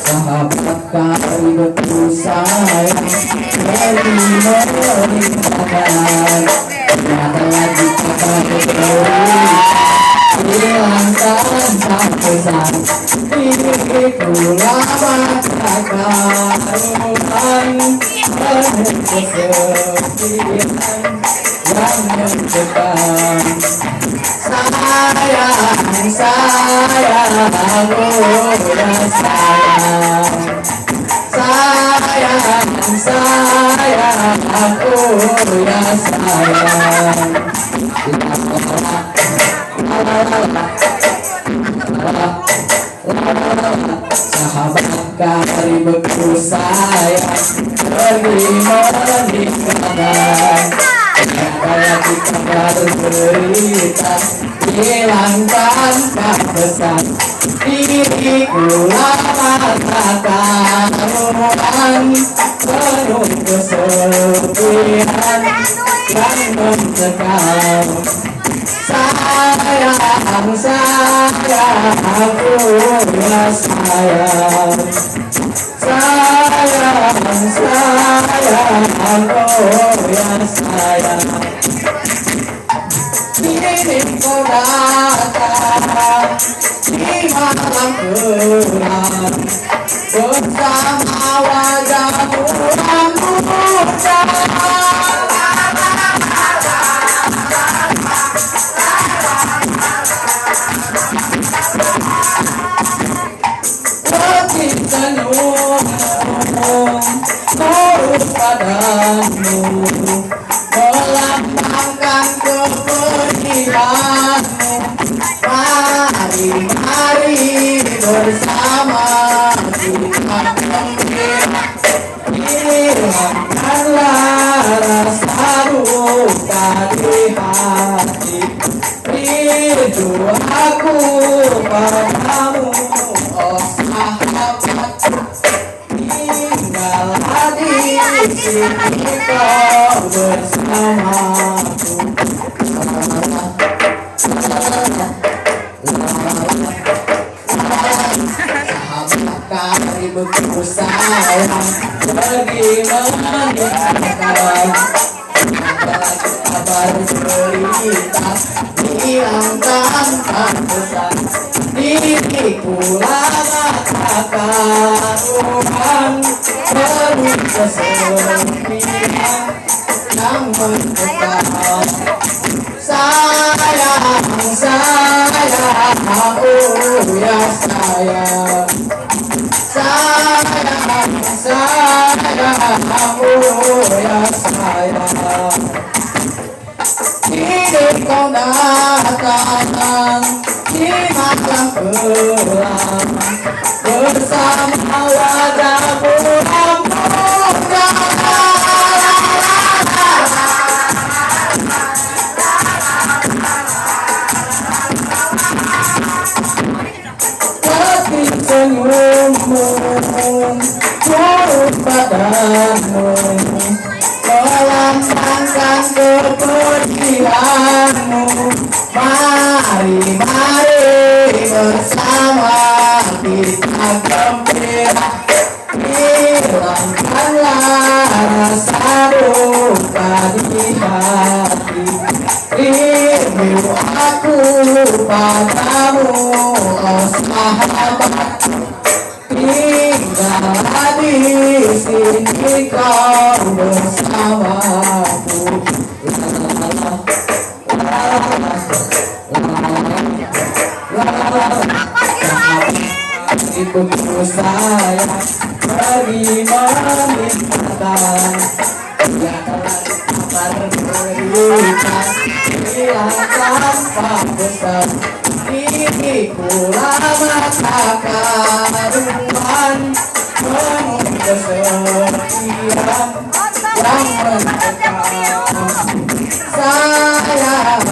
sahabat karibku sayang dari merintakan ternyata lagi kabar hilangkan pesan diriku lama kekaruan penuh kesepian yang mencekam sayang sayang oh ya sayang sayang sayang oh ya sayang sahabat karibku sayang pergi meninggalkan kayak kita baru cerita hilang tanpa pesan diriku lama kekaruan penuh kesepian yang mencekam sayang sayang oh ya sayang sayang sayang oh ya sayang diriku datang di malam gelap bersama wajahmu yang muda nurut padamu melambangkan kepergianmu mari mari bersama kita gembira hilangkanlah rasa duka di hati rindu aku padamu oh sahabat tinggallah di sini kau bersamaku sahabat karibku sayang pergi meninggalkan kabar cerita hilang tanpa pesan diriku lama kekaruan penuh kesepian yang mencekam sayang sayang oh ya sayang sayang sayang oh ya sayang diriku datang di malam gelap bersama wajahmu yang muda tapi senyummu turut padamu melambangkan kepergianmu mari mari bersama kita gembira hilangkanlah rasa duka di hati rindu aku padamu oh sahabat tinggallah di sini kau bersamaku ibuku sayang pergi meninggalkan kabar berita hilang tanpa pesan diriku lama kekaruan penuh kesepian yang mencekam sayang